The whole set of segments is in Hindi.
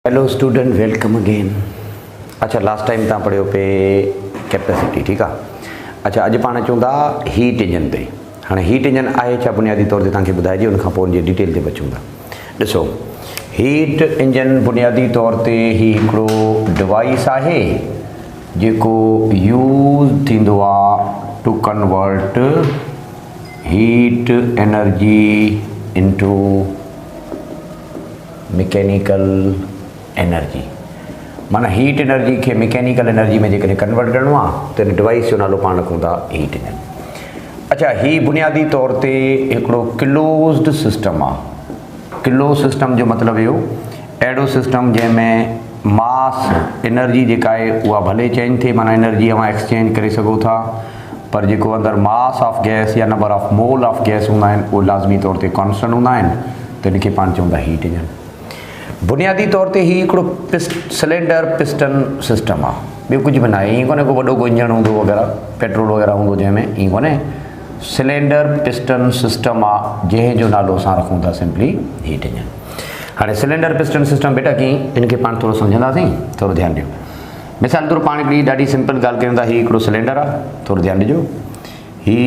Hello student, welcome again. अच्छा, लास्ट टाइम तव्हां पढ़ियो पे कैपेसिटी, ठीक आहे। अच्छा, अॼु पाण अचूं था हीट इंजन ते। हाँ, हीट इंजन आहे छा बुनियादी तौर ते तव्हांखे ॿुधाइजे, उन खां पोइ उनजी डिटेल ते अचूं था। ॾिसो, हीट इंजन बुनियादी तौर ते ही हिकिड़ो डिवाइस आहे जेको यूज़ थींदो आहे to convert heat energy into mechanical energy. माना हीट एनर्जी के मैकेनिकल एनर्जी में जेकॾहिं कन्वर्ट करणो आहे त इन डिवाइस जो नालो पाण रखूं था हीट इंजन। अच्छा, ही बुनियादी तौर ते हिकिड़ो क्लोज्ड सिस्टम आहे। क्लोज सिस्टम जो मतिलबु इहो, अहिड़ो सिस्टम जंहिंमें मास एनर्जी जेका आहे उहा भले चेंज थिए, माना एनर्जी अवां एक्सचेंज करे सघो था, पर जेको अंदरि मास ऑफ गैस या number of mole of gas हूंदा आहिनि उहे लाज़मी तौर ते कॉन्स्टेंट हूंदा आहिनि, त इनखे पाण चऊं था हीट इंजन। बुनियादी तौर ते ही हिकिड़ो सिलेंडर पिस्टन सिस्टम आहे, ॿियो कुझु बि न आहे। ईअं कोन्हे को वॾो को इंजन हूंदो वग़ैरह, पेट्रोल वग़ैरह हूंदो जंहिंमें, ईअं कोन्हे। सिलेंडर पिस्टन सिस्टम आहे जंहिंजो नालो असां रखूं था सिंपली हीट इंजन। हाणे सिलेंडर पिस्टन सिस्टम बेटा कीअं, इनखे पाण थोरो सम्झंदासीं, थोरो ध्यानु ॾियो। मिसाल तौरु पाण हिकिड़ी ॾाढी सिंपल ॻाल्हि कयूं था। ही हिकिड़ो सिलेंडर आहे, थोरो ध्यानु ॾिजो। ही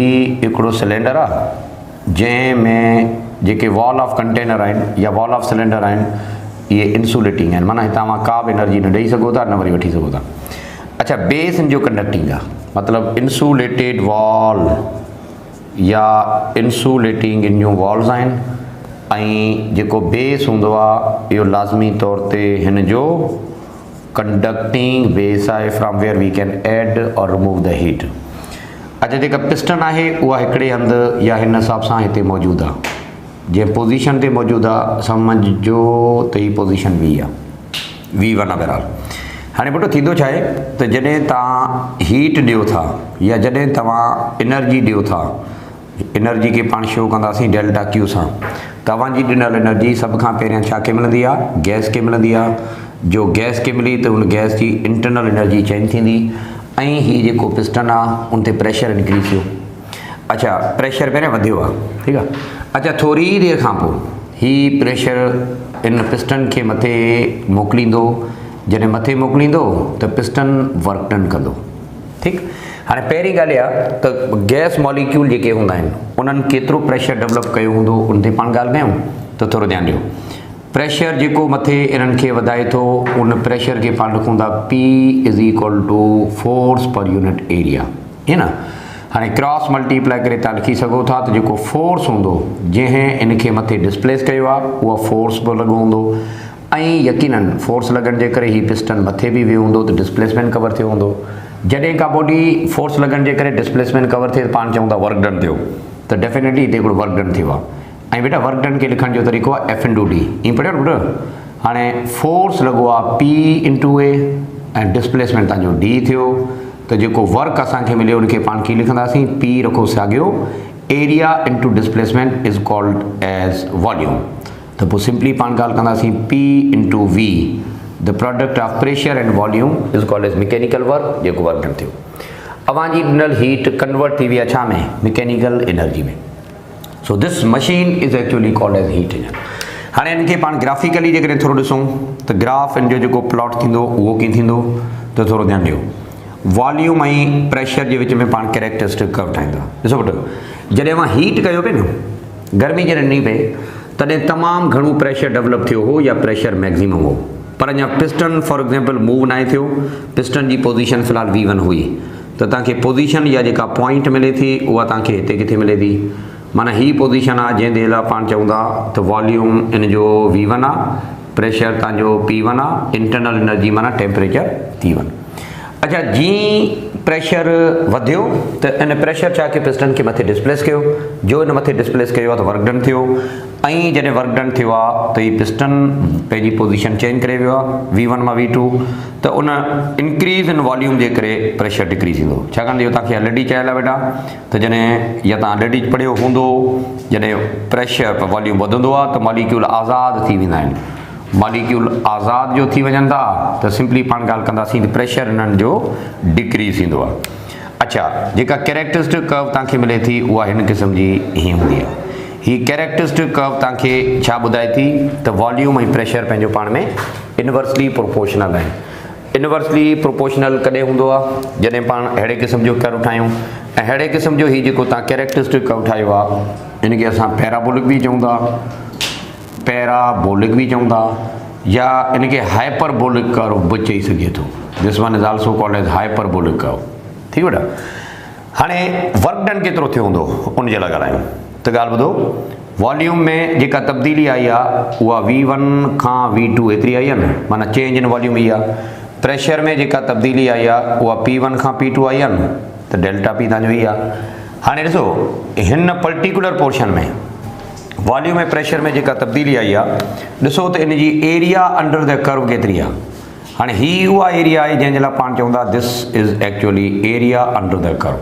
हिकिड़ो सिलेंडर आहे जंहिंमें जेके वॉल ऑफ कंटेनर आहिनि या वॉल ऑफ सिलेंडर आहिनि इहे इंसुलेटिंग आहिनि, माना हितां का बि एनर्जी न ॾेई सघो था, न वरी वठी सघो था। अच्छा, बेस इन जो कंडक्टिंग आहे, मतिलबु इंसुलेटेड वॉल या इंसुलेटिंग इन जूं वॉल्स आहिनि, ऐं जेको बेस हूंदो आहे इहो लाज़मी तौर ते हिन जो कंडक्टिंग बेस आहे from where we can add or remove the heat. अच्छा, जेका पिस्टन आहे उहा हिकिड़े हंधि या हिन हिसाब सां हिते मौजूदु आहे, जंहिं पोज़ीशन ते मौजूदु आहे सम्झो त ही पोज़ीशन वी आहे, V1 आहे बहरहाल। हाणे बेटो थींदो छा आहे त जॾहिं तव्हां हीट ॾियो था या जॾहिं तव्हां एनर्जी ॾियो था, एनर्जी खे पाण शो कंदासीं डेल्टा क्यू सां, तव्हांजी ॾिनल एनर्जी सभ खां पहिरियां छा खे मिलंदी आहे, गैस खे मिलंदी आहे। जो गैस खे मिली त उन गैस जी इंटरनल एनर्जी चेंज थींदी, ऐं ही जेको पिस्टन आहे उन ते प्रेशर इंक्रीज़ थियो। अच्छा, प्रेशर पहिरियों वधियो आहे, ठीकु आहे। अच्छा, थोरी देरि खां पोइ ही प्रेशर इन पिस्टन खे मथे मोकिलींदो। जॾहिं मथे मोकिलींदो त पिस्टन वर्क डन कंदो, ठीकु। हाणे पहिरीं ॻाल्हि इहा त गैस मॉलिक्यूल जेके हूंदा आहिनि उन्हनि केतिरो प्रेशर डेवलप कयो हूंदो, उन ते पाण ॻाल्हि कयूं त थोरो ध्यानु ॾियो। प्रेशर जेको मथे इन्हनि खे वधाए थो, उन प्रेशर खे पाण रखूं था P = force per unit area, है न। हाणे क्रॉस मल्टीप्लाई करे तव्हां लिखी सघो था त जेको फोर्स हूंदो जंहिं इनखे मथे डिस्प्लेस कयो आहे उहा फोर्स बि लॻो हूंदो, ऐं यकीनन फोर्स लॻण जे करे ही पिस्टन मथे बि वियो हूंदो त डिस्प्लेसमेंट कवर थियो हूंदो। जॾहिं का बॉडी फोर्स लॻण जे करे डिस्प्लेसमेंट कवर थिए त पाण चऊं था वर्क डन थियो, त डेफिनेटली हिते हिकिड़ो वर्क डन थियो आहे। ऐं बेटा वर्क डन खे लिखण जो तरीक़ो आहे F/D, ईअं पढ़ियो न बेटा। हाणे फोर्स लॻो आहे P × A ऐं डिस्प्लेसमेंट तव्हांजो D थियो, त जेको वर्क असांखे मिलियो उनखे पाण कीअं लिखंदासीं, P रखो साॻियो, area into displacement is called as volume. त पोइ सिंपली पाण ॻाल्हि कंदासीं P × V, the product of pressure and volume is called as mechanical work, जेको वर्क डन थियो। अवांजी ॾिनल हीट कन्वर्ट थी वई आहे छा में, मैकेनिकल एनर्जी में। So this machine is actually called as heat engine. हाणे इनखे पाण ग्राफिकली जेकॾहिं थोरो ॾिसूं त ग्राफ इन जो जेको प्लॉट थींदो उहो कीअं थींदो, त थोरो ध्यानु ॾियो। वॉल्यूम ऐं प्रेशर जे विच में पाण कैरेक्टरिस्टिक कर्व ठाहींदा। ॾिसो बेटा, जॾहिं मां हीट कयो पिए न, गर्मी जॾहिं ॾिनी पए तॾहिं तमामु घणो प्रेशर डेवलप थियो हो या प्रेशर मैक्सिमम हो, पर अञा पिस्टन फॉर एग्ज़ाम्पल मूव न थियो। पिस्टन जी पोज़ीशन फ़िलहाल V1 हुई, त तव्हांखे पोज़ीशन या जेका पॉइंट मिले थी उहा तव्हांखे हिते किथे मिले थी, माना ही पोज़ीशन आहे जंहिं दिल पाण चऊं था त वॉल्यूम इन जो V1 आहे, प्रेशर तव्हांजो P1 आहे, इंटरनल एनर्जी माना टेम्परेचर T1। अच्छा, जीअं प्रेशर वधियो त इन प्रेशर छा कयो, पिस्टन खे मथे डिस्प्लेस कयो। जो इन मथे डिस्प्लेस कयो आहे त वर्क डन थियो, ऐं जॾहिं वर्क डन थियो आहे त हीउ पिस्टन पंहिंजी पोज़ीशन चेंज करे वियो आहे V1 मां V2, त उन इंक्रीज़ इन वॉल्यूम जे करे प्रेशर डिक्रीज़ थींदो। छाकाणि इहो तव्हांखे ऑलरेडी चयल आहे बेटा, त जॾहिं या तव्हां ऑलरेडी पढ़ियो हूंदो, जॾहिं प्रेशर वॉल्यूम वधंदो आहे त मॉलिक्यूल आज़ादु थी वेंदा आहिनि। मॉलिक्यूल आज़ाद जो थी वञनि था त सिंपली पाण ॻाल्हि कंदासीं त प्रेशर इन्हनि जो डिक्रीज़ थींदो आहे। अच्छा, जेका कैरेक्टरिस्टिक कर्व तव्हांखे मिले थी उहा हिन क़िस्म जी हीअं हूंदी आहे। ही कैरेक्टरिस्टिक कर्व तव्हांखे छा ॿुधाए थी त वॉल्यूम ऐं प्रेशर पंहिंजो पाण में इनवर्सली प्रोपोर्शनल आहिनि। इनवर्सली प्रोपोर्शनल कॾहिं हूंदो आहे जॾहिं पाण अहिड़े क़िस्म जो कर्व ठाहियूं ऐं अहिड़े क़िस्म जो ही जेको तव्हां कैरेक्टरिस्टिक कर्व ठाहियो आहे इनखे असां पैराबोलिक भी चऊं था, पैराबोलिक भी चऊं था, या इनके हाइपरबोलिक कर्व भी चई सघे थो। This one is also called as hyperbolic curve. ठीक बेटा, हाणे वर्क डन केतिरो थियो हूंदो उन जे लाइ ॻाल्हायूं। त ॻाल्हि ॿुधो, वॉल्यूम में जेका तब्दीली आई आहे उहा V1 खां V2 एतिरी आई आहे न, माना चेंज इन वॉल्यूम ई आहे। प्रेशर में जेका तब्दीली आई आहे उहा P1 खां P2 आई आहे न, त डेल्टा P तव्हांजो ई आहे। हाणे ॾिसो हिन पर्टिकुलर पोर्शन में वॉल्यूम में प्रेशर में जेका तब्दीली आई आहे ॾिसो त इन जी एरिया अंडर द कर्व केतिरी आहे। हाणे ही उहा एरिया आहे जंहिंजे लाइ पाण चवंदा this is actually area under the curve,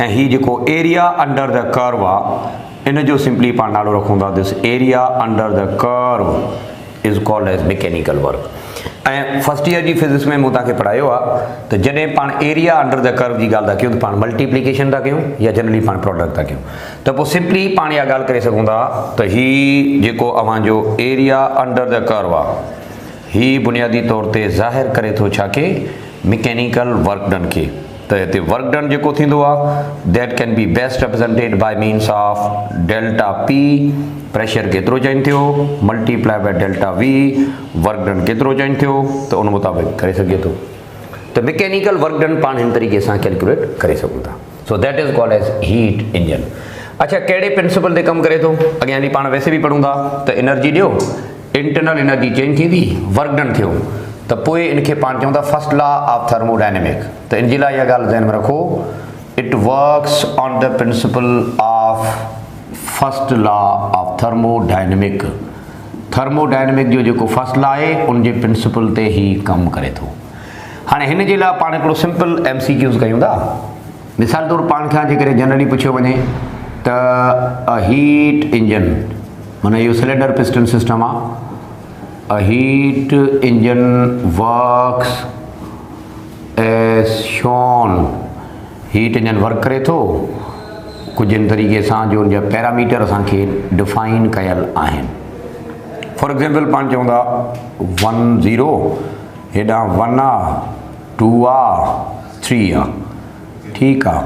ऐं ही जेको एरिया अंडर द कर्व आहे इन जो सिंपली पाण नालो रखूं था this area under the curve is called as mechanical work. ऐं फर्स्ट ईयर जी फिजिक्स में मूं तव्हांखे पढ़ायो आहे त जॾहिं पाण एरिया अंडर द कर्व जी ॻाल्हि था कयूं त पाण मल्टीप्लिकेशन था कयूं या जनरली पाण प्रोडक्ट था कयूं, त पोइ सिंपली पाण इहा ॻाल्हि करे सघूं था त ही जेको अव्हांजो एरिया अंडर द कर्व आहे ही बुनियादी तौर ते ज़ाहिर करे थो छा के मैकेनिकल वर्क डन खे। त हिते वर्क डन जेको थींदो आहे that can be best represented by means of delta P, pressure केतिरो चेंज थियो multiply by delta V, work done केतिरो चेंज थियो त उन मुताबिक़ करे सघे थो। त मैकेनिकल वर्क डन पाण हिन तरीक़े सां कैलकुलेट करे सघूं था। So that is called as heat engine. अच्छा, कहिड़े प्रिंसिपल ते कमु करे थो? अॻियां हली पाण वैसे बि पढ़ूं था त एनर्जी ॾियो, इंटरनल एनर्जी चेंज थींदी, वर्क डन थियो त पोइ इनखे पाण चऊं था फर्स्ट लॉ ऑफ थर्मोडायनेमिक। त इन जे लाइ इहा ॻाल्हि ज़हन में रखो, it works on the principle of first law of thermodynamic. Thermodynamic जो जेको फर्स्ट लॉ आहे उन जे प्रिंसिपल ते ही कमु करे थो। हाणे हिन जे लाइ पाण हिकिड़ो सिंपल MCQs कयूं था। मिसाल तौरु पाण खां जेकॾहिं जनरली पुछियो वञे त अ हीट इंजन, माना इहो सिलेंडर पिस्टन सिस्टम आहे, a heat engine works as shown। Heat engine work करे थो कुछ इन तरीक़े सां जो उनजा पैरामीटर असांखे डिफाइन कयल आहिनि। फॉर एग्जाम्पल पाण चवंदा 1 0, हेॾां 1 आहे, 2 आहे, 3 आहे, ठीकु आहे।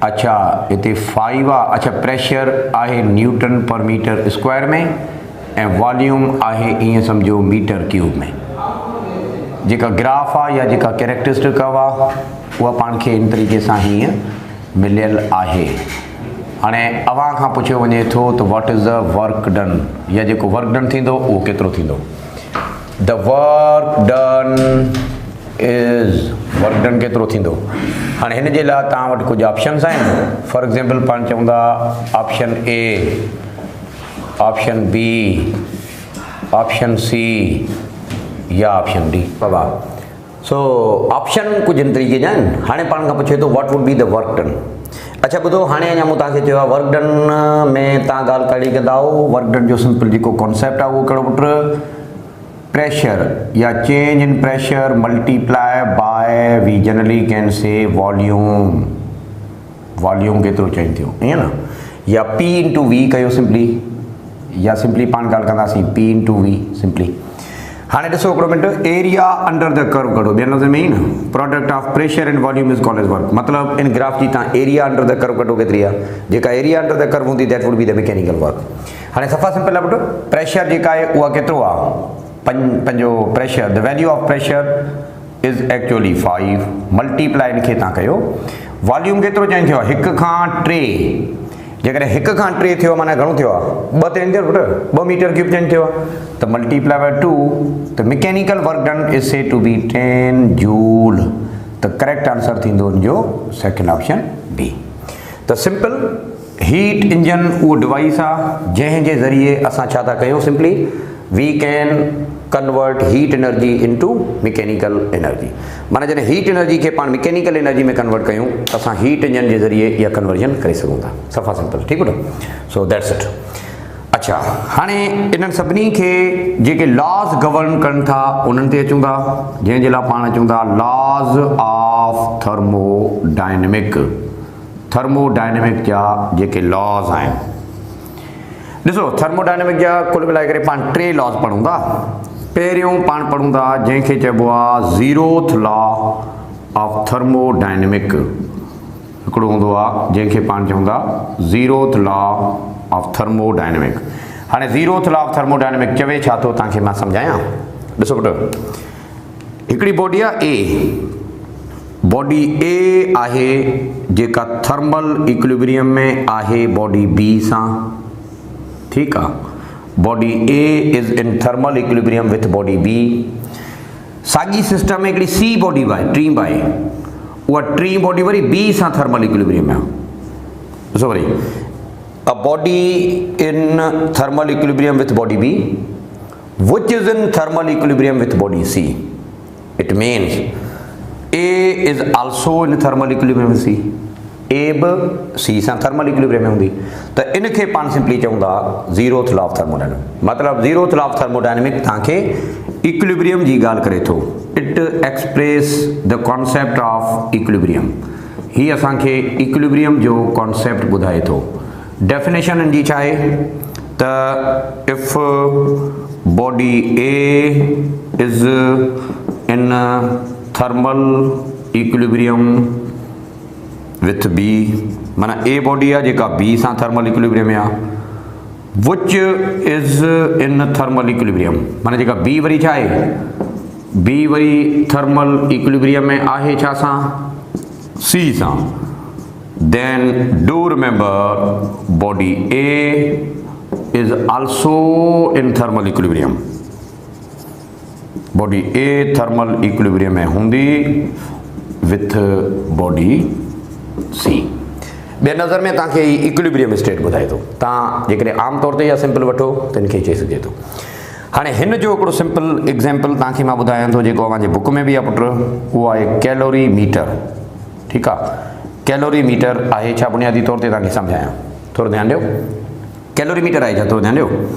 अच्छा, हिते 5 आहे। अच्छा, प्रेशर आहे न्यूटन पर मीटर स्क्वायर में ऐं वॉल्यूम आहे ईअं सम्झो मीटर क्यूब में। जेका ग्राफ आहे या जेका कैरेक्टरिस्टिक कर्व आहे उहा पाण खे इन तरीक़े सां हीअं मिलियल आहे। हाणे अव्हां खां पुछियो वञे थो त what is the work done, या जेको वर्क डन थींदो उहो केतिरो थींदो। The work done is, work done केतिरो थींदो। हाणे हिन जे लाइ तव्हां वटि कुझु ऑप्शन्स आहिनि। फॉर एग्जाम्पल पाण चवंदा option A, option B, option C या ऑप्शन D। बाबा सो ऑप्शन कुछ इन तरीक़े जा आहिनि। हाणे पाण खां पुछे थो what would be the work done. अच्छा ॿुधो, हाणे अञा मूं तव्हांखे चयो आहे वर्क डन में तव्हां ॻाल्हि कहिड़ी कंदा आहियो, वर्क डन जो सिंपल जेको कॉन्सेप्ट आहे उहो कहिड़ो पुटु, प्रेशर या change in pressure multiply by we generally can say volume. Volume केतिरो चेंज थियो ईअं न, या P इंटू V कयो सिंपली, या सिंपली पाण ॻाल्हि कंदासीं P इंटू V सिंपली। हाणे ॾिसो हिकिड़ो minute, area under the curve कढो, ॿियनि लफ़्ज़नि में ई न, product of pressure and volume is called as work. मतिलबु इन ग्राफ जी तव्हां एरिया अंडर द कर्व कढो केतिरी आहे, जेका एरिया अंडर द कर्व हूंदी that would be the mechanical work. हाणे सफ़ा सिंपल आहे पुटु, प्रेशर जेका आहे उहा केतिरो आहे, पंहिंजो pressure, the value of pressure is actually 5 multiply इनखे तव्हां कयो। वॉल्यूम केतिरो चेंज थियो आहे, 1 खां 3, जेकॾहिं 1 खां 3 थियो माना घणो थियो आहे, 2 चेंज थियो पुटु, 2 मीटर क्यूब चेंज थियो आहे, त मल्टीप्लाई बाय 2, त mechanical work done is say to be 10 joule. त करेक्ट आंसर थींदो हुनजो सेकेंड ऑप्शन B। त सिंपल हीट इंजन उहो डिवाइस आहे जंहिंजे ज़रिए असां छा था कयूं, simply we can convert heat energy into mechanical energy. माना जॾहिं हीट एनर्जी खे पाण मैकेनिकल एनर्जी में कन्वर्ट कयूं त असां हीट इंजन जे ज़रिए इहा कन्वर्जन करे सघूं था। सफ़ा सिंपल, ठीकु आहे। So that's it. अच्छा, हाणे इन्हनि सभिनी खे जेके लॉज गवर्न कनि था उन्हनि ते अचूं था, जंहिंजे लाइ पाण अचूं था लॉज ऑफ थर्मोडायनेमिक। थर्मोडायनेमिक जा जेके लॉज आहिनि, ॾिसो थर्मोडायनेमिक जा कुल मिलाए करे पाण टे लॉस पढ़ूं था। पहिरियों पाण पढ़ूं था जंहिंखे चइबो आहे ज़ीरोथ लॉ ऑफ थर्मोडायनेमिक। हिकिड़ो हूंदो आहे जंहिंखे पाण चऊं था ज़ीरोथ लॉ ऑफ थर्मोडायनेमिक। हाणे ज़ीरोथ लॉ ऑफ थर्मोडायनेमिक चवे छा थो तव्हांखे मां सम्झायां। ॾिसो पुटु, हिकिड़ी बॉडी आहे ए। बॉडी ए आहे जेका थर्मल इक्विलिब्रियम में आहे बॉडी बी सां। ठीक आहे, body A is in thermal equilibrium with body B. साॻी सिस्टम में हिकिड़ी सी बॉडी आहे, टीम आहे, उहा टी बॉडी वरी बी सां थर्मल इक्विलिब्रियम में आहे। ॾिसो वरी, a body in thermal equilibrium with body B which is in thermal equilibrium with body C. It means A is also in thermal equilibrium with C. A be C सां thermal equilibrium में हूंदी। त इनखे पाण सिंपली चऊं था ज़ीरोथ लॉ ऑफ थर्मोडायनेमिक। मतिलबु ज़ीरोथ लॉ ऑफ थर्मोडायनेमिक तव्हांखे इक्विलिब्रियम जी ॻाल्हि करे थो। It express the concept of equilibrium. ही असांखे इक्विलिब्रियम जो कॉन्सेप्ट ॿुधाए थो। डेफिनेशन हिन जी छा आहे त if body A is in thermal equilibrium with B, माना A बॉडी आहे जेका B सां थर्मल इक्विलिब्रियम में आहे। which is in thermal equilibrium माना जेका B वरी छा आहे, B वरी थर्मल इक्विलिब्रियम में आहे छा सां, C सां। then do remember body A is also in thermal equilibrium। Body A thermal equilibrium में हूंदी विथ बॉडी सी। ॿिए नज़र में तव्हांखे इक्विलिब्रियम स्टेट ॿुधाए थो। तव्हां जेकॾहिं आम तौर ते इहा सिंपल वठो त हिनखे चई सघिजे थो। हाणे हिन जो हिकिड़ो सिंपल एग्ज़ाम्पल तव्हांखे मां ॿुधायां थो जेको अव्हांजे बुक में बि आहे पुटु, उहो आहे कैलोरी मीटर। ठीकु आहे, कैलोरी मीटर आहे छा बुनियादी तौर ते तव्हांखे सम्झायां, थोरो ध्यानु ॾियो। कैलोरी मीटर आहे छा, थोरो ध्यानु ॾियो।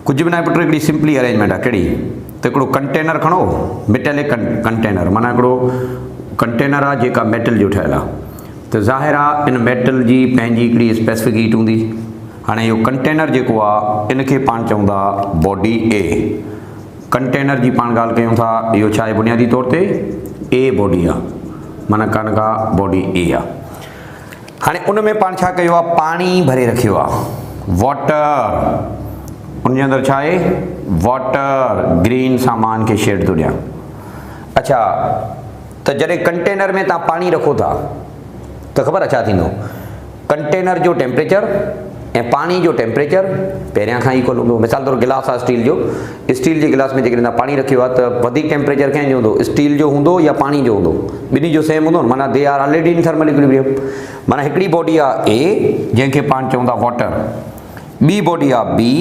कुझु बि न आहे पुटु, हिकिड़ी सिंपली अरेंजमेंट आहे। कहिड़ी त हिकिड़ो कंटेनर खणो, मेटेलिक कंटेनर, माना हिकिड़ो कंटेनर आहे जेका मेटल जो ठहियलु आहे। त ज़ाहिर आहे इन मेटल जी पंहिंजी हिकिड़ी स्पेसिफिक हीट हूंदी। हाणे इहो कंटेनर जेको आहे इनखे पाण चऊं था बॉडी ए। कंटेनर जी पाण ॻाल्हि कयूं था, इहो छा आहे बुनियादी तौर ते ए बॉडी आहे, माना कण का बॉडी ए आहे। हाणे उन में पाण छा कयो आहे, पाणी भरे रखियो आहे, वाटर। उनजे अंदरि छा आहे, वाटर, ग्रीन सामान खे शेड थो ॾियां। अच्छा, त जॾहिं कंटेनर में तव्हां पाणी रखो था त ख़बर आहे छा थींदो, कंटेनर जो टेम्परेचर ऐं पाणी जो टेम्परेचर पहिरियां खां इक्वल हूंदो। मिसाल तौरु गिलास आहे स्टील जो, स्टील जे गिलास में जेकॾहिं तव्हां पाणी रखियो आहे त वधीक टेम्परेचर कंहिंजो हूंदो, स्टील जो हूंदो या पाणी जो हूंदो, ॿिन्ही जो सेम हूंदो। माना they are already in thermal equilibrium. माना हिकिड़ी बॉडी आहे ए जंहिंखे पाण चऊं था वाटर, ॿी बॉडी आहे बी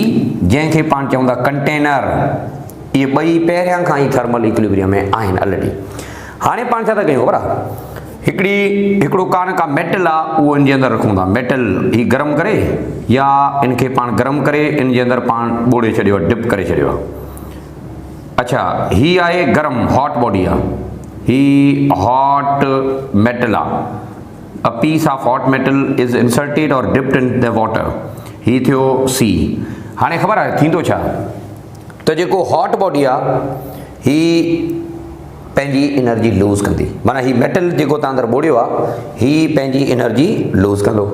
जंहिंखे पाण चऊं था कंटेनर। इहे ॿई पहिरियां खां ई थर्मल इक्विलिब्रियम में आहिनि ऑलरेडी। हाणे पाण छा था कयूं ख़बर आहे, हिकिड़ो कान का मेटल आहे उहो इन जे अंदरि रखूं था। मेटल ही गरम करे या इनखे पाण गरम करे इन जे अंदरि पाण ॿोड़े छॾियो आहे, डिप करे छॾियो आहे। अच्छा, ही आहे गरम, हॉट बॉडी आहे, ही हॉट मेटल आहे। A piece of hot metal is inserted or dipped in the water. ही थियो सी। हाणे ख़बर आहे थींदो छा, त जेको हॉट बॉडी आहे ही पंहिंजी एनर्जी लूज़ कंदी। माना ही मेटल जेको तव्हां अंदरि ॿोड़ियो आहे ही पंहिंजी एनर्जी लूज़ कंदो।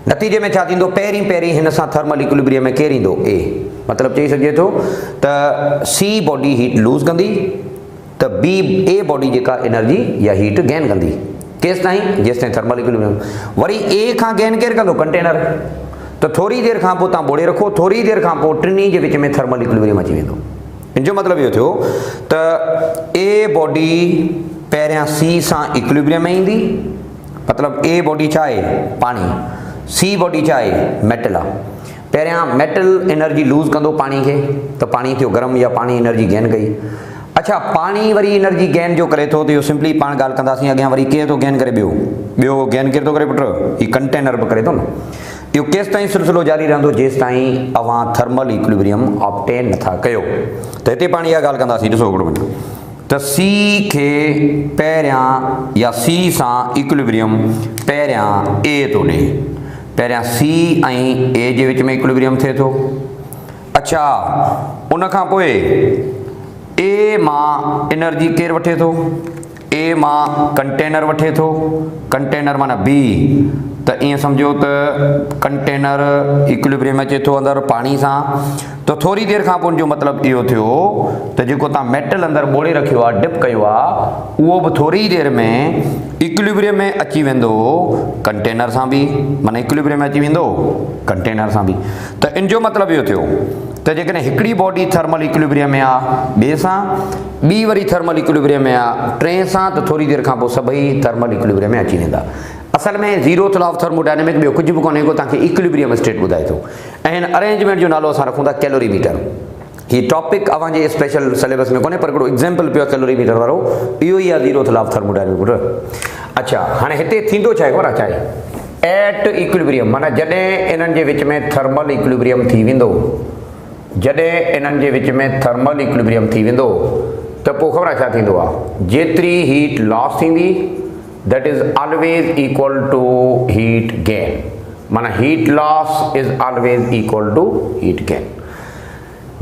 नतीजे में छा थींदो, पहिरीं हिन सां थर्मल इक्विलिब्रियम में केरु ईंदो, ए। मतिलबु चई सघिजे थो त सी बॉडी हीट लूज़ कंदी त बी ए बॉडी जेका एनर्जी या हीट गेन कंदी। केसि ताईं, जेसि ताईं थर्मल इक्विलिब्रियम। वरी ए खां गेन केरु कंदो, कंटेनर। त थोरी देरि खां पोइ तव्हां ॿोड़े रखो, थोरी देरि खां पोइ टिनी जे विच में थर्मल इक्विलिब्रियम अची वेंदो। इन जो मतिलबु इहो थियो त ए बॉडी पहिरियां सी सां इक्विलिब्रियम में ईंदी। मतिलबु ए बॉडी छा आहे, पाणी। सी बॉडी छा आहे, मेटल आहे। पहिरियां मेटल एनर्जी लूज़ कंदो पाणी खे, त पाणी थियो गरम या पाणी एनर्जी गेन कई। अच्छा, पाणी वरी एनर्जी गेन जो करे थो, त इहो सिंपली पाण ॻाल्हि कंदासीं अॻियां। वरी केरु थो गेन करे, ॿियो गेन केरु थो करे पुटु, हीउ कंटेनर बि करे थो न। इहो केसि ताईं सिलसिलो जारी रहंदो, जेसि ताईं अव्हां थर्मल इक्विलिब्रियम ऑब्टेन नथा कयो। त हिते पाण इहा ॻाल्हि कंदासीं। ॾिसो हिकिड़ो मिनट, त सी खे पहिरियां या सी सां इक्विलिब्रियम पहिरियां ए थो ॾे। पहिरियां सी ऐं ए जे विच में इक्विलिब्रियम थिए थो। अच्छा, उन खां पोइ ए मां एनर्जी केरु वठे थो? ए मां कंटेनर वठे थो। कंटेनर माना बी, त ईअं सम्झो त कंटेनर इक्विलिब्रियम अचे थो अंदरि पाणी सां। त थोरी देरि खां पोइ जो मतिलबु इहो थियो त जेको तव्हां मेटल अंदरि ॿोड़े रखियो आहे, डिप कयो आहे, उहो बि थोरी देरि में इक्विलिब्रियम में अची वेंदो कंटेनर सां बि, माना इक्विलिब्रियम में अची वेंदो कंटेनर सां बि। त इन जो मतिलबु इहो थियो त जेकॾहिं हिकिड़ी बॉडी थर्मल इक्विलिब्रियम में आहे ॿिए सां, ॿी वरी थर्मल इक्विलिब्रियम में आहे टे सां, त थोरी देरि खां पोइ सभई थर्मल इक्विलिब्रियम में अची वेंदा। असल में ज़ीरोथ लॉ ऑफ थर्मोडायनेमिक ॿियो कुझु बि कोन्हे को तव्हांखे इक्विलिब्रियम स्टेट ॿुधाए थो। ऐं हिन अरेंजमेंट जो नालो असां रखूं था कैलोरीमीटर। हीउ टॉपिक अव्हांजे स्पेशल सिलेबस में कोन्हे, पर हिकिड़ो एग्जाम्पल पियो आहे कैलोरीमीटर वारो, इहो ई आहे ज़ीरोथ लॉ ऑफ थर्मोडायनेमिक। अच्छा, हाणे हिते थींदो छा आहे ख़बर आहे? छा आहे एट इक्विलिब्रियम, माना जॾहिं इन्हनि जे विच में थर्मल इक्विलिब्रियम थी वेंदो, जॾहिं इन्हनि जे विच में थर्मल इक्विलिब्रियम थी वेंदो त पोइ ख़बर आहे छा थींदो आहे? जेतिरी हीट लॉस थींदी that is always equal to heat gain, माना heat loss is always equal to heat gain.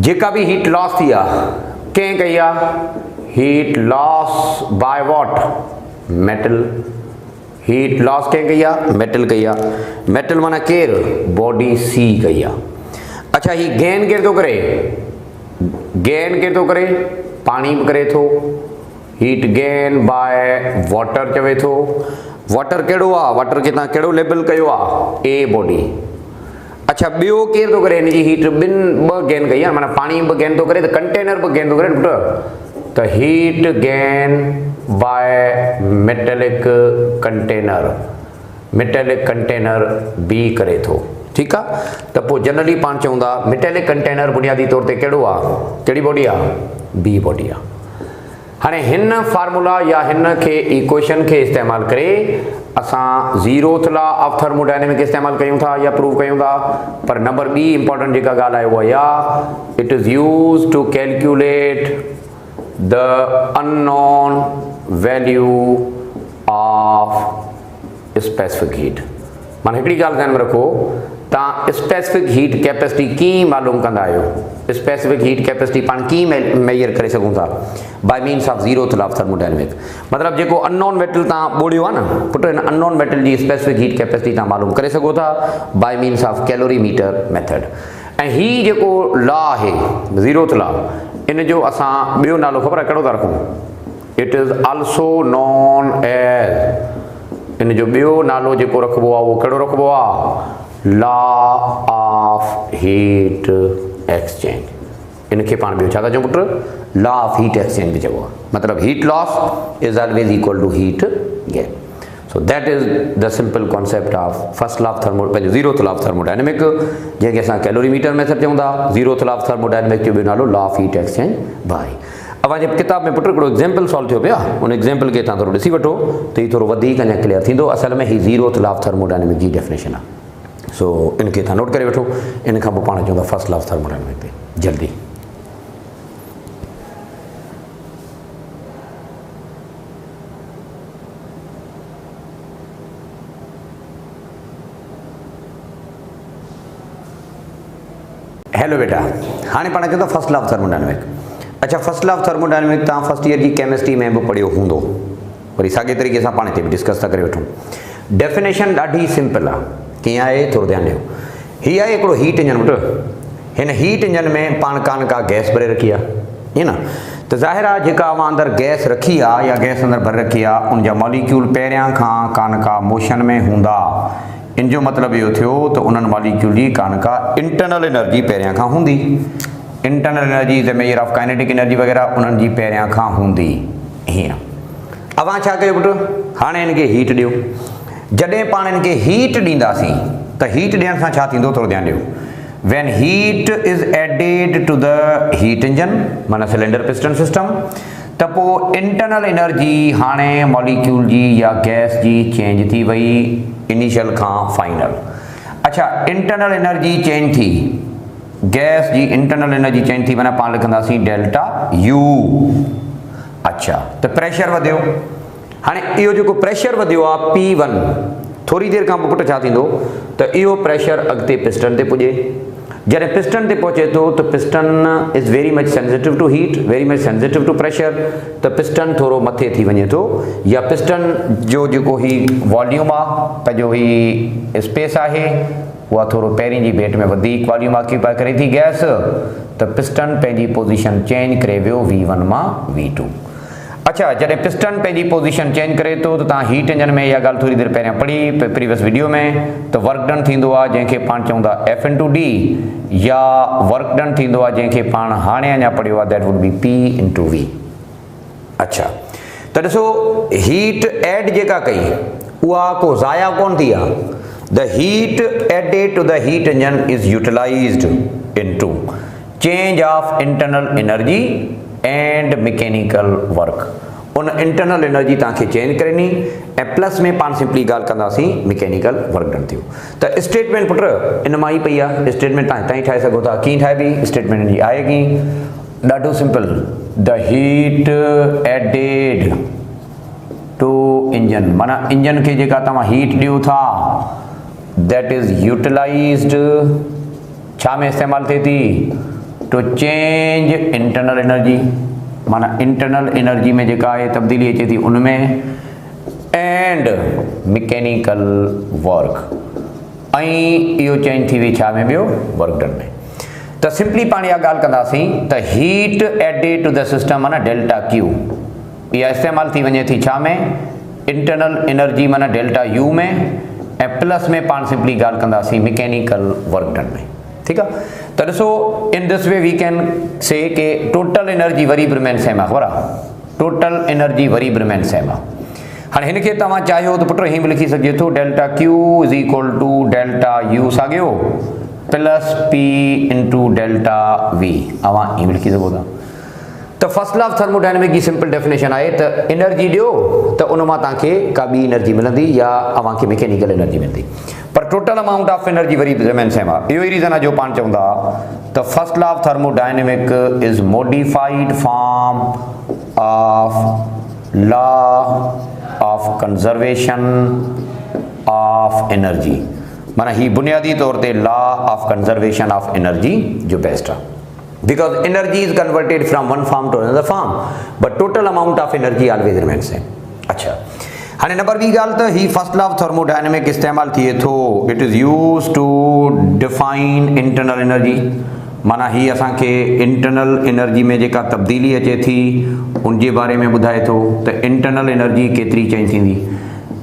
जेका बि हीट लॉस थी आहे कंहिं कई आहे? Heat loss by what? Metal. Heat loss कंहिं कई आहे? मेटल कई आहे। मेटल माना केरु? बॉडी सी कई आहे। अच्छा, ही गेन केरु थो करे? गेन केरु थो करे? पाणी बि करे थो। हीट गेन बाय वाटर चवे थो। वाटर कहिड़ो आहे? वाटर खे तव्हां कहिड़ो लेबल कयो आहे? A body. अच्छा, ॿियो केरु थो करे? हिनजी हीट ॿ गेन कई आहे, माना पाणी बि गेन थो करे त कंटेनर बि गेन थो करे पुट। त heat gain by metallic container, metallic container बि करे थो। ठीकु आहे, त पोइ जनरली पाण चऊं था मेटेलिक कंटेनर बुनियादी तौर ते कहिड़ो आहे? कहिड़ी बॉडी आहे? बी बॉडी आहे। हाणे हिन फार्मूला या हिन खे इक्वेशन खे इस्तेमालु करे असां ज़ीरोथ लॉ ऑफ थर्मोडायनेमिक इस्तेमालु कयूं था या प्रूव कयूं था। पर नंबर ॿी इंपॉर्टेंट जेका ॻाल्हि आहे उहा इहा, it is use to calculate the unknown value of specific heat. माना हिकिड़ी ॻाल्हि ध्यान में रखो, तव्हां स्पेसिफिक हीट कैपेसिटी कीअं मालूम कंदा आहियो? स्पेसिफिक हीट कैपेसिटी पाण कीअं मेजर करे सघूं था? Bye means of zeroth law of thermodynamic. मतिलबु जेको अननोन मेटल तव्हां ॿोड़ियो आहे न पुट, हिन अननोन मेटल जी स्पेसिफिक हीट कैपेसिटी तव्हां मालूम करे सघो था bye means of calorimeter method. ऐं हीउ जेको लॉ आहे ज़ीरोथ लॉ, इन जो असां ॿियो नालो ख़बर आहे कहिड़ो था रखूं? It is also known as, इन जो ॿियो नालो जेको रखिबो आहे उहो कहिड़ो रखिबो आहे? Law of heat exchange. इनखे पाण ॿियो छा था चऊं पुट? लॉ ऑफ हीट एक्सचेंज बि चइबो आहे। मतिलबु heat loss is always equal to heat gain. So that is the simple concept of first law of thermo, पंहिंजो ज़ीरोथ लॉ ऑफ थर्मोडायनेमिक, जंहिंखे असां कैलोरीमीटर मेथड चऊं था। ज़ीरोथ लॉ ऑफ थर्मोडायनेमिक जो ॿियो नालो law of heat exchange by. अव्हांजे किताब में पुट हिकिड़ो एग्जाम्पल सॉल्व थियो पियो आहे, उन एग्जाम्पल खे तव्हां थोरो ॾिसी वठो त हीउ थोरो वधीक अञा क्लियर थींदो। असल में हीउ ज़ीरोथ लॉ ऑफ थर्मोडायनेमिक जी डेफिनेशन आहे। सो इनखे तव्हां नोट करे वठो। इन खां पोइ पाण चऊं था फर्स्ट लॉ ऑफ थर्मोडायनेमिक ते जल्दी। हेलो बेटा, हाणे पाण कयूं था फर्स्ट लॉ ऑफ थर्मोडायनेमिक। अच्छा, फर्स्ट लॉ ऑफ थर्मोडायनेमिक तव्हां फर्स्ट ईयर जी केमिस्ट्री में बि पढ़ियो हूंदो, वरी साॻे तरीक़े सां पाण हिते बि डिस्कस था करे वठूं। डेफिनेशन ॾाढी सिंपल आहे। कीअं आहे थोरो ध्यानु ॾियो। हीअ आहे हिकिड़ो हीट इंजन पुट। हिन हीट इंजन में पाण का गैस भरे रखी आहे, ईअं न? त ज़ाहिर आहे जेका अवां अंदरि गैस रखी आहे या गैस अंदरि भरे रखी आहे, उनजा मॉलिक्यूल पहिरियां खां का मोशन में हूंदा। इन जो मतिलबु इहो थियो त उन्हनि मॉलिक्यूल जी का इंटरनल एनर्जी पहिरियां खां हूंदी। Internal energy the measure of kinetic energy वग़ैरह उन्हनि जी पहिरियां खां हूंदी। हीअं अवां छा कयो पुट? हाणे हिनखे हीट ॾियो। जॾहिं पाण हिनखे हीट ॾींदासीं त हीट ॾियण सां छा थींदो? थोरो ध्यानु ॾियो। when heat is added to the heat engine, माना सिलेंडर पिस्टन सिस्टम, त पोइ इंटरनल एनर्जी हाणे मॉलिक्यूल जी या गैस जी चेंज थी वई इनिशियल खां फाइनल। अच्छा, इंटरनल एनर्जी चेंज थी, गैस जी इंटरनल एनर्जी चेंज थी, माना पाण लिखंदासीं डेल्टा यू। अच्छा, त प्रेशर वधियो। हाणे इहो जेको प्रेशर वधियो आहे P1, थोड़ी देर खां पोइ पुट छा थींदो त इहो प्रेशर अॻिते पिस्टन ते पुॼे। जॾहिं पिस्टन ते पहुचे थो त piston is very much sensitive to heat, very much sensitive to pressure, त पिस्टन थोरो मथे थी वञे थो या पिस्टन जो जेको ही वॉल्यूम आहे, पंहिंजो ही स्पेस आहे, उहा थोरो पहिरीं जी भेट में वधीक वॉल्यूम ऑक्यूपाई करे थी गैस, त पिस्टन पंहिंजी पोज़ीशन चेंज करे वियो V1 मां V2। अच्छा, जॾहिं पिस्टन पंहिंजी पोज़ीशन चेंज करे थो त तव्हां हीट इंजन में इहा ॻाल्हि थोरी देरि पहिरियां पढ़ी प्रीवियस वीडियो में, त वर्क डन थींदो आहे जंहिंखे पाण चवंदा F/D, या वर्क डन थींदो आहे जंहिंखे पाण हाणे अञा पढ़ियो आहे, दैट वुड बी P/V। अच्छा, त ॾिसो हीट एड जेका कई उहा को ज़ाया कोन थी आहे। The heat added to the heat engine is utilized into change of internal energy and mechanical work. उन इंटरनल एनर्जी तव्हांखे चेंज करणी ऐं प्लस में पाण सिंपली ॻाल्हि कंदासीं मैकेनिकल वर्क डन थियो। त स्टेटमेंट पुट इन मां ई पई आहे, स्टेटमेंट तव्हां हितां ई ठाहे सघो था। कीअं ठाहिबी स्टेटमेंट जी आहे की ॾाढो simple, the heat added to engine, माना इंजन खे जेका तव्हां हीट ॾियो था दैट इज़ यूटिलाइज्ड, छा में इस्तेमालु थिए थी, टू चेंज इंटरनल एनर्जी, माना इंटरनल एनर्जी में जेका आहे तब्दीली अचे थी उनमें, एंड मैकेनिकल वर्क, ऐं इहो चेंज थी वई छा में, ॿियो वर्क डन में। त सिंपली पाण इहा ॻाल्हि कंदासीं त heat added to the system माना डेल्टा क्यू, इहा इस्तेमालु थी वञे थी छा में, इंटरनल एनर्जी माना डेल्टा यू में, ऐं प्लस में पाण सिंपली ॻाल्हि कंदासीं मैकेनिकल वर्क डन में। ठीकु आहे, त ॾिसो in this way we can say के टोटल एनर्जी वरी बि रिमेन सेम आहे, ख़बर आहे, टोटल एनर्जी वरी बि रिमेन सेम आहे। हाणे हिनखे तव्हां चाहियो त पुट हीअं बि लिखी सघिजे थो, delta Q is equal to delta U साॻियो प्लस P/डेल्टा V, अवां हीअं बि लिखी सघो था। त फर्स्ट लॉ ऑफ थर्मोडायनेमिक जी सिंपल डेफिनेशन आहे त एनर्जी ॾियो त उन मां तव्हांखे का ॿी एनर्जी मिलंदी या अव्हांखे मैकेनिकल एनर्जी मिलंदी, पर total amount of energy worry remain same आहे। इहो ई रीज़न आहे जो पाण चवंदा त first law of thermodynamic is modified form of law of conservation of energy, माना ही बुनियादी तौर ते law of conservation of energy जो बेस्ट आहे, because energy is converted from one form to another form, but total amount of energy always remains same। अच्छा, हाणे नंबर ॿी ॻाल्हि त ही फर्स्ट लॉ ऑफ थर्मोडायनेमिक इस्तेमालु थिए थो, it is use to define internal energy, माना ही असांखे इंटरनल एनर्जी में जेका तब्दीली अचे थी उन जे बारे में ॿुधाए थो त इंटरनल एनर्जी केतिरी चेंज थींदी।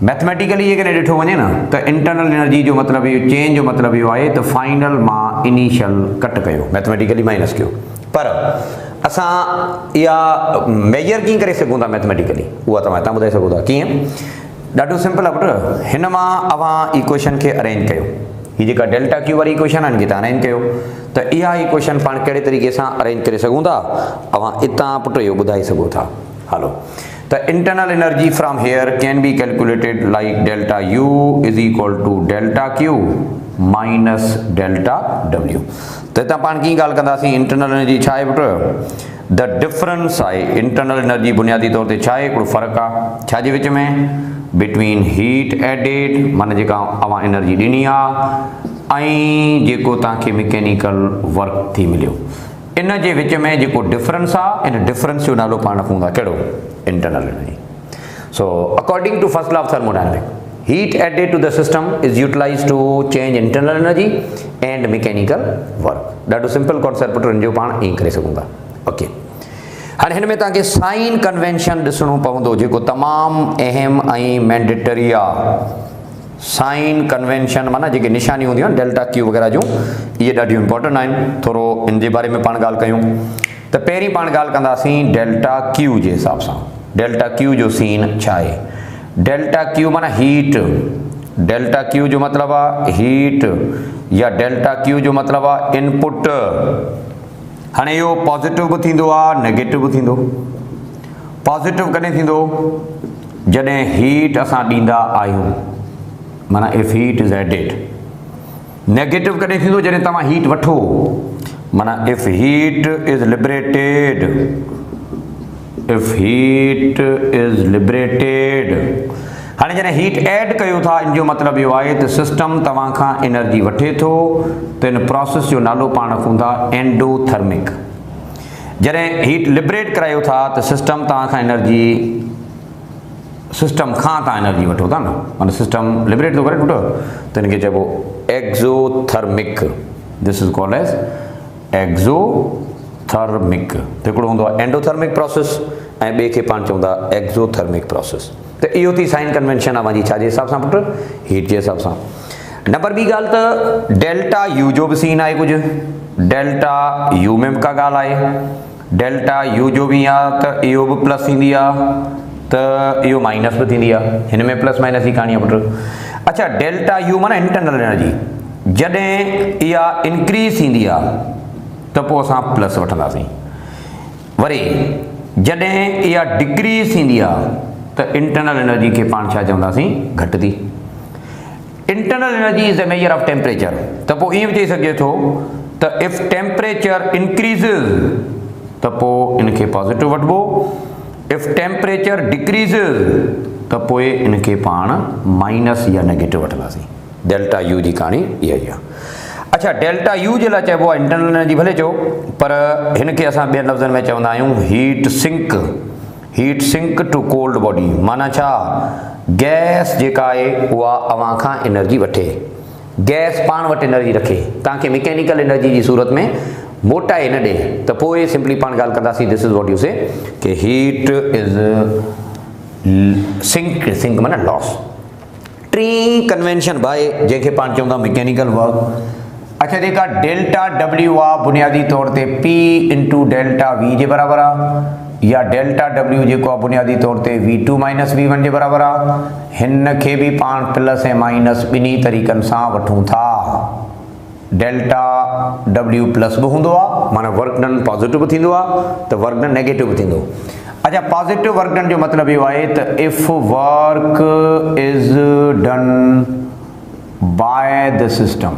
मैथमेटिकली ये कॾहिं ॾिठो वञे न त इंटरनल एनर्जी जो मतिलबु इहो चेंज जो मतिलबु इहो आहे त फाइनल मां इनिशियल कट कयो, मैथमेटिकली माइनस कयो, पर असां इहा मेजर कीअं करे सघूं था मैथमेटिकली, उहा तव्हां ॿुधाए सघो था कीअं। ॾाढो सिंपल आहे पुट, हिन मां अव्हां इक्वेशन खे अरेंज कयो, हीअ जेका डेल्टा क्यू वारी इक्वेशन आहे तव्हां अरेंज कयो, त इहा इक्वेशन पाण कहिड़े तरीक़े सां अरेंज करे सघूं था, अव्हां हितां पुट इहो ॿुधाए सघो था। Hello, the internal energy from here can be calculated like delta U is equal to delta Q minus delta W। तो इतना पान की गाल कंदा सी इंटरनल एनर्जी छा है पुट, द डिफरेंस आहे इंटरनल एनर्जी बुनियादी तौर ते छा आहे, हिकिड़ो फ़र्क़ु आहे छा जे विच में, बिटवीन हीट एडेड माना जेका अवां एनर्जी ॾिनी आहे ऐं जेको तव्हांखे मैकेनिकल वर्क थी मिलियो, इन जे विच में जेको डिफरेंस आहे, इन डिफरेंस जो नालो पाण रखूं था कहिड़ो, internal energy. So according to first law of thermodynamic, heat added to the system is utilized to change internal energy and mechanical work। ॾाढो सिंपल कॉन्सेप्ट पुट जो पाण ईअं करे सघूं था। ओके, हाणे हिन में तव्हांखे साइन कन्वेंशन ॾिसणो पवंदो जेको तमामु अहम ऐं मैंडेटरी आहे। साइन कन्वेंशन माना जेके निशानियूं हूंदियूं आहिनि डेल्टा क्यू वग़ैरह जूं, इहे ॾाढियूं इंपॉर्टेंट आहिनि, थोरो इन जे बारे में पाण ॻाल्हि कयूं। त पहिरीं पाण ॻाल्हि कंदासीं डेल्टा क्यू जे हिसाब सां, डेल्टा क्यू जो सीन छा आहे। डेल्टा क्यू माना हीट, डेल्टा क्यू जो मतिलबु आहे हीट, या डेल्टा क्यू जो मतिलबु आहे इनपुट। हाणे इहो पॉज़िटिव बि थींदो आहे, नेगेटिव बि थींदो। पॉज़िटिव कॾहिं थींदो, जॾहिं हीट असां ॾींदा आहियूं, माना if heat is added. Negative कॾहिं थींदो, जॾहिं तव्हां हीट वठो, माना if heat is liberated, if heat is liberated। हाणे जॾहिं हीट ऐड कयो था इन जो मतिलबु इहो आहे त सिस्टम तव्हां खां एनर्जी वठे थो, त इन प्रोसेस जो नालो पाण रखूं था एंडोथर्मिक। जॾहिं हीट लिबरेट करायो था त सिस्टम तव्हां खां एनर्जी वठो था न, माना सिस्टम लिबरेट थो करे पुटु, त इनखे चइबो exothermic. This is called as exothermic. त हिकिड़ो हूंदो आहे एंडोथर्मिक प्रोसेस ऐं ॿिए खे पाण चऊं था एक्ज़ोथर्मिक प्रोसेस। त इहो थी साइन कन्वेंशन आहे पंहिंजी छाजे हिसाब सां पुटु, हीट जे हिसाब सां। नंबर ॿी ॻाल्हि त डेल्टा यू जो बि सीन आहे कुझु, डेल्टा यू में बि का ॻाल्हि आहे। डेल्टा यू जो बि आहे त इहो बि प्लस थींदी आहे त इहो माइनस बि थींदी आहे, हिन में प्लस माइनस जी कहाणी आहे पुटु। अच्छा, डेल्टा यू माना इंटरनल एनर्जी, जॾहिं इहा इंक्रीज़ थींदी आहे त पोइ असां प्लस वठंदासीं, वरी जॾहिं इहा डिक्रीज़ थींदी आहे त इंटरनल एनर्जी खे पाण छा चवंदासीं, घटि थी। Internal energy is the measure of temperature, त पोइ ईअं बि चई सघिजे थो त इफ टेम्परेचर इंक्रीज़िस त पोइ इनखे पॉज़िटिव वठिबो, इफ टेम्परेचर डिक्रीज़िस त पोइ इनखे पाण माइनस या नेगेटिव वठंदासीं। डेल्टा यू जी कहाणी इहा ई आहे। अच्छा, डेल्टा यू जे लाइ चइबो आहे इंटरनल एनर्जी भले चओ, पर हिनखे असां ॿियनि लफ़्ज़नि में चवंदा आहियूं heat sink. Heat sink to cold body, माना छा, गैस जेका आहे उहा अव्हां खां एनर्जी वठे, गैस पाण वटि एनर्जी रखे, तव्हांखे मैकेनिकल एनर्जी जी सूरत में मोटाए न ॾे, त पोइ सिंपली पाण ॻाल्हि कंदासीं दिस इज़ वॉट यू से कि हीट इज़ सिंक माना लॉस। टी कन्वेंशन बाय जंहिंखे पाण चवंदा मैकेनिकल वर्क। अच्छा, जेका डेल्टा डब्ल्यू आहे बुनियादी तौर ते पी इंटू डेल्टा वी जे बराबरि आहे, या डेल्टा डब्ल्यू जेको आहे बुनियादी तौर ते V2 माइनस V1 जे बराबरि आहे। हिन खे बि पाण प्लस ऐं माइनस ॿिन्ही तरीक़नि सां वठूं था। डेल्टा डब्ल्यू प्लस बि हूंदो आहे, माना वर्क डन पॉज़िटिव बि थींदो आहे, त वर्क डन नेगेटिव बि थींदो। अच्छा, पॉज़िटिव वर्क डन जो मतिलबु इहो आहे त if work is done by the system.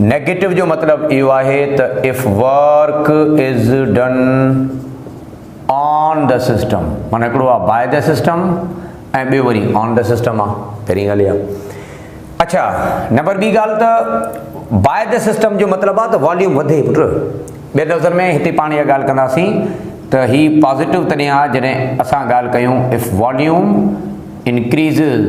Negative जो मतिलबु इहो आहे त if work is done on the system, माना हिकिड़ो आहे बाय द सिस्टम ऐं ॿियो वरी ऑन द सिस्टम आहे, पहिरीं ॻाल्हि आहे। अच्छा, नंबर ॿी ॻाल्हि त बाय द सिस्टम जो मतिलबु आहे त वॉल्यूम वधे पुटु। ॿिए लफ़्ज़नि में हिते पाण इहा ॻाल्हि कंदासीं त ही पॉज़िटिव तॾहिं आहे जॾहिं असां ॻाल्हि कयूं इफ वॉल्यूम इंक्रीज़िस,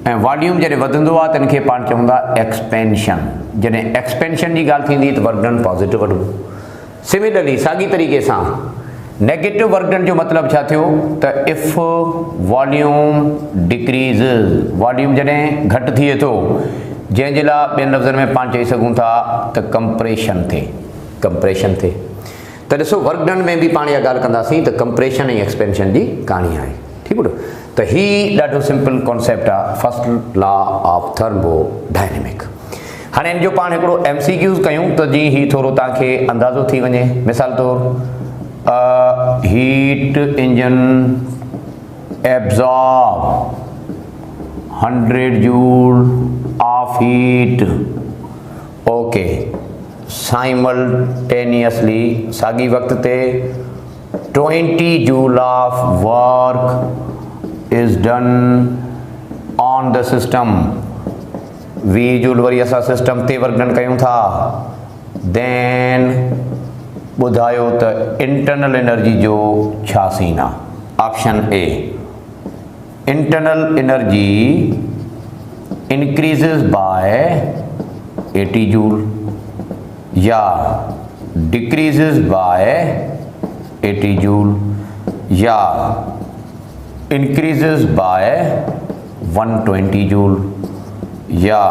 ऐं वॉल्यूम जॾहिं वधंदो आहे त हिनखे पाण चवंदा एक्सपेंशन। जॾहिं एक्सपेंशन जी ॻाल्हि थींदी त वर्क डन पॉज़िटिव वठिबो। सिमिलरली साॻी तरीक़े सां नेगेटिव वर्क डन जो मतिलबु छा थियो त इफ वॉल्यूम डिक्रीज़िस, वॉल्यूम जॾहिं घटि थिए थो, जंहिंजे लाइ ॿियनि लफ़्ज़नि में पाण चई सघूं था त कंप्रेशन थिए। त ॾिसो, वर्क डन में बि पाण इहा ॻाल्हि कंदासीं त कंप्रेशन ऐं एक्सपेंशन जी कहाणी आहे, ठीकु आहे। त ही ॾाढो सिंपल कॉन्सेप्ट आहे, फर्स्ट लॉ ऑफ थर्मोडायनेमिक। हाणे इन जो पाण हिकिड़ो MCQs कयूं त जीअं ही थोरो तव्हांखे अंदाज़ो थी वञे। मिसाल तौरु, heat engine absorb 100 joule of heat, okay, simultaneously साॻी वक्त ते 20 joule of work is done on the system. 20 joule worry असां सिस्टम ते वर्क डन कयूं था। देन ॿुधायो त इंटरनल एनर्जी जो छा सीन आहे। Option A, internal energy increases by 80 joule, या डिक्रीज़िस बाय 80 जूल, या इंक्रीज़िस बाय 120 जूल, या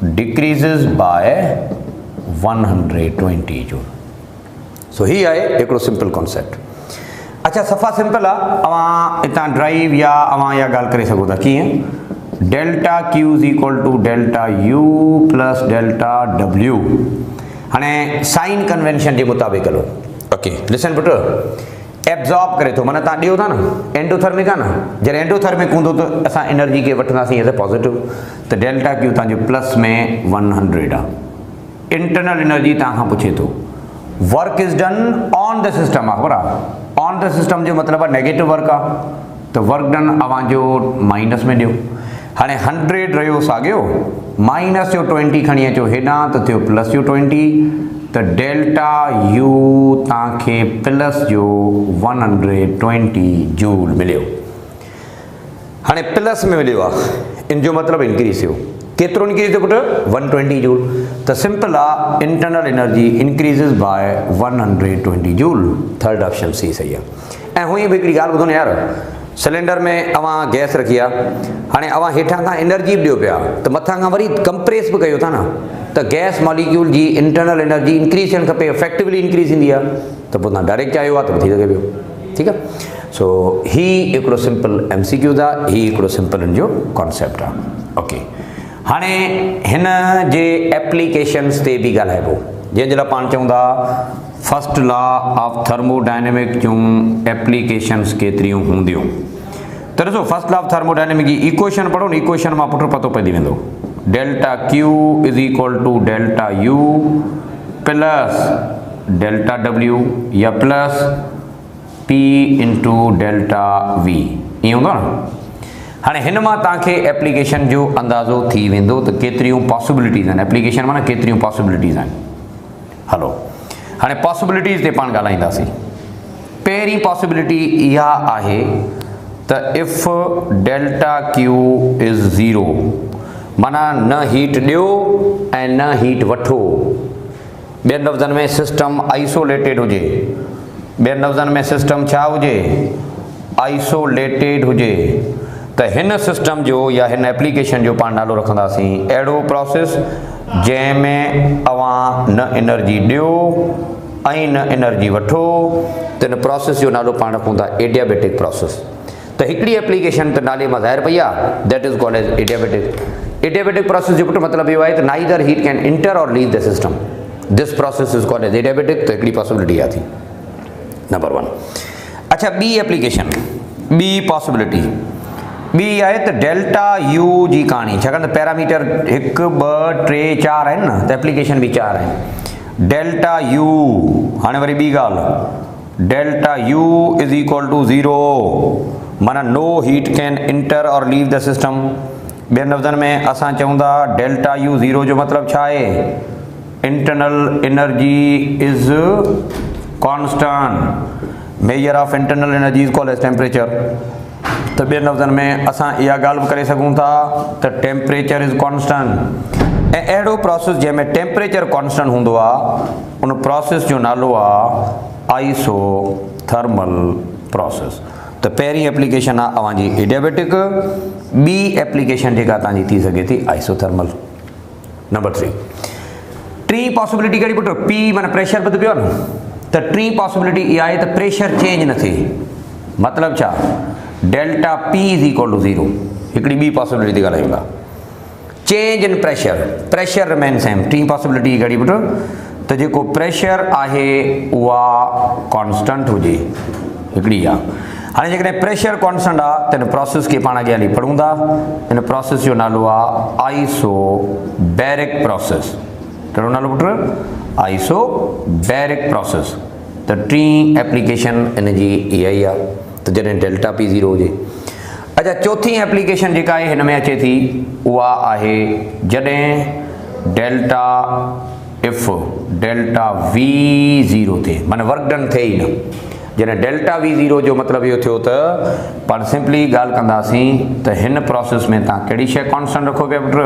डिक्रीज़िस बाय 120 जूल। सो ही आहे हिकिड़ो सिंपल कॉन्सेप्ट। अच्छा, सफ़ा सिंपल आहे, अवां हितां ड्राइव या अवां इहा ॻाल्हि करे सघो था कीअं। Delta Q is equal to delta U plus delta W. हाणे साइन कन्वेंशन जे मुताबिक़ हलो। ओके, लिसन पुट, एब्जॉर्ब करे थो, माना तव्हां ॾियो था न, एंडोथर्मिक आहे न। जॾहिं एंडोथर्मिक हूंदो त असां एनर्जी खे वठंदासीं एज़ अ पॉज़िटिव, त डेल्टा क्यू तव्हांजो प्लस में 100 आहे। इंटरनल एनर्जी तव्हां खां पुछे थो, work is done on the system आहे, ख़बर आहे। ऑन द सिस्टम जो मतिलबु आहे नेगेटिव वर्क आहे, तो वर्क डन अवांजो माइनस में ॾियो। हाँ 100 रो साॻियो माइनस जो 20 खणी अचो हेॾां तो थियो प्लस जो 20 तो डेल्टा यू तव्हांखे प्लस जो 120 जूल मिलियो। हाँ प्लस में मिलियो आहे इन जो मतलब इंक्रीज थियो। केतिरो इंक्रीज थियो पुट 120 जूल। तो सिंपल आहे internal energy increases by 120 joule. Third option C सही है। ऐं हुई बि हिकिड़ी ॻाल्हि ॿुधो न यार, सिलेंडर में अवां गैस रखी आहे, हाणे अवां हेठां खां एनर्जी बि ॾियो पिया त मथां खां वरी कंप्रेस बि कयो था न, त गैस मॉलिक्यूल जी इंटरनल एनर्जी इंक्रीज थियणु खपे, इफेक्टिवली इंक्रीज थींदी आहे। त पोइ तव्हां डायरेक्ट चाहियो आहे त थी सघे पियो। ठीकु आहे। सो ही हिकिड़ो सिंपल MCQ आहे, ही हिकिड़ो सिंपल इन जो कॉन्सेप्ट आहे। ओके हाणे हिन जे एप्लीकेशन्स ते बि ॻाल्हाइबो, जंहिंजे लाइ पाण चऊं था फर्स्ट लॉ ऑफ थर्मोडायनेमिक जूं एप्लीकेशन्स केतिरियूं हूंदियूं। त ॾिसो फर्स्ट लॉ ऑफ थर्मोडायनेमिक जी इक्वेशन पढ़ो न, इक्वेशन मां पुट पतो पइजी वेंदो। Delta Q is equal to delta U plus delta W या plus P into delta V, ईअं हूंदो न। हाणे हिन मां तव्हांखे एप्लीकेशन जो अंदाज़ो थी वेंदो त केतिरियूं पॉसिबिलिटीज़ आहिनि। एप्लीकेशन माना केतिरियूं पॉसिबिलिटीज़ आहिनि। हलो हाणे पॉसिबिलिटीज़ ते पाण ॻाल्हाईंदासीं। पहिरीं पॉसिबिलिटी इहा आहे त इफ़ डेल्टा Q इज़ 0 माना न हीट ॾियो ऐं न हीट वठो। ॿियनि लफ़्ज़नि में सिस्टम आइसोलेटेड हुजे। ॿियनि लफ़्ज़नि में सिस्टम छा हुजे, आइसोलेटेड हुजे। त हिन सिस्टम जो या हिन एप्लीकेशन जो पाण नालो रखंदासीं अहिड़ो प्रोसेस जंहिंमें अवां न एनर्जी ॾियो ऐं न एनर्जी वठो, त हिन प्रोसेस जो नालो पाण रखूं था एडियाबेटिक प्रोसेस। त हिकिड़ी एप्लीकेशन त नाले मां ज़ाहिर पई आहे, that is called as adiabatic. Adiabatic process जो पुट मतिलबु इहो आहे त neither heat can enter or leave the system, this process is called as adiabatic. त हिकिड़ी पॉसिबिलिटी आहे थी नंबर 1। अच्छा ॿी एप्लीकेशन, ॿी पॉसिबिलिटी ॿी आहे त डेल्टा U जी कहाणी, छाकाणि त पैरामीटर 1 2 3 4 आहिनि न, त एप्लीकेशन बि 4 आहिनि। डेल्टा U, हाणे वरी ॿी ॻाल्हि, delta U is equal to 0 माना no heat can enter or leave the system. ॿियनि लफ़्ज़नि में असां चऊं था डेल्टा U 0 जो मतिलबु छा आहे, internal energy is constant, measure of internal energy is called as temperature. त ॿियनि लफ़्ज़नि में असां इहा ॻाल्हि बि करे सघूं था त टेम्परेचर इज़ कॉन्स्टेंट। ऐं अहिड़ो प्रोसेस जंहिंमें टेम्परेचर कॉन्स्टेंट हूंदो आहे उन प्रोसेस जो नालो आहे आइसोथर्मल प्रोसेस। त पहिरीं एप्लीकेशन आहे अवांजी एडियाबेटिक, ॿी एप्लीकेशन जेका तव्हांजी थी सघे थी आइसोथर्मल। नंबर 3 टी पॉसिबिलिटी कहिड़ी पुट, P माना प्रेशर बि पियो न, त टी पॉसिबिलिटी इहा आहे त प्रेशर चेंज न थिए। मतिलबु छा, delta P is equal to 0। हिकिड़ी ॿी पॉसिबिलिटी थी ॻाल्हायूं था, change in pressure, pressure remain same. टी पॉसिबिलिटी कहिड़ी पुट, त जेको प्रेशर आहे उहा कॉन्स्टेंट हुजे, हिकिड़ी आहे। हाणे जेकॾहिं प्रेशर कॉन्स्टेंट आहे त हिन प्रोसेस खे पाण अॻियां हली पढ़ूं था। हिन प्रोसेस जो नालो आहे आइसोबैरिक प्रोसेस। कहिड़ो नालो पुट, आइसोबैरिक प्रोसेस। त टी एप्लीकेशन इन जी इहा ई आहे, त जॾहिं डेल्टा P 0 हुजे। अच्छा चौथी एप्लीकेशन जेका आहे हिन में अचे थी उहा आहे जॾहिं डेल्टा इफ डेल्टा V 0 थिए, माना वर्क डन थिए ई न। जॾहिं डेल्टा V 0 जो मतिलबु इहो थियो त पाण सिंपली ॻाल्हि कंदासीं त हिन प्रोसेस में तव्हां कहिड़ी शइ कॉन्स्टेंट रखो पिया पुट,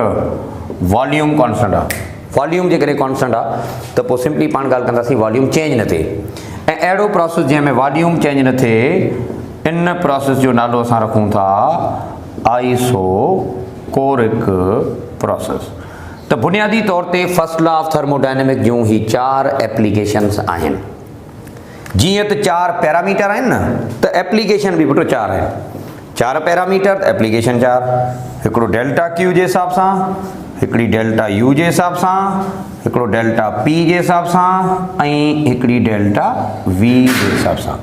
वॉल्यूम कॉन्स्टेंट आहे। वॉल्यूम जेकॾहिं कॉन्स्टेंट आहे त पोइ सिंपली पाण ॻाल्हि कंदासीं वॉल्यूम चेंज न थिए। ऐं अहिड़ो प्रोसेस जंहिंमें वॉल्यूम चेंज न थिए इन प्रोसेस जो नालो असां रखूं था आइसोकोरिक प्रोसेस। त बुनियादी तौर ते फर्स्ट लॉ ऑफ थर्मोडायनेमिक जूं ही 4 एप्लीकेशन्स आहिनि। जीअं त 4 पैरामीटर आहिनि न, त एप्लीकेशन बि पुट 4 आहिनि। 4 पैरामीटर एप्लीकेशन 4, हिकिड़ो डेल्टा Q जे हिसाब सां, हिकिड़ी डेल्टा U जे हिसाब सां, हिकिड़ो डेल्टा P जे हिसाब सां ऐं हिकिड़ी डेल्टा V जे हिसाब सां।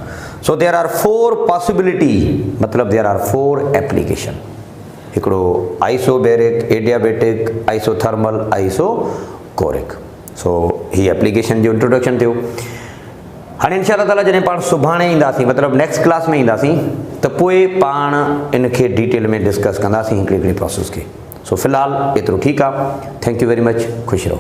सो देयर आर 4 पॉसिबिलिटी, मतलब देयर आर 4 एप्लीकेशन। हिकिड़ो आइसोबैरिक, एडियाबेटिक, आइसोथर्मल, आइसोकोरिक। सो ही एप्लीकेशन जो इंट्रोडक्शन थियो। हाँ इंशाअल्लाह ताला जॾहिं पाण सुभाणे ईंदासीं मतिलबु नेक्स्ट क्लास में ईंदासीं त पोइ पाण इनखे डिटेल में डिस्कस कंदासीं हिकिड़े प्रोसेस खे। सो फ़िलहालु एतिरो ठीकु आहे। Thank you very much. ख़ुशि रहो।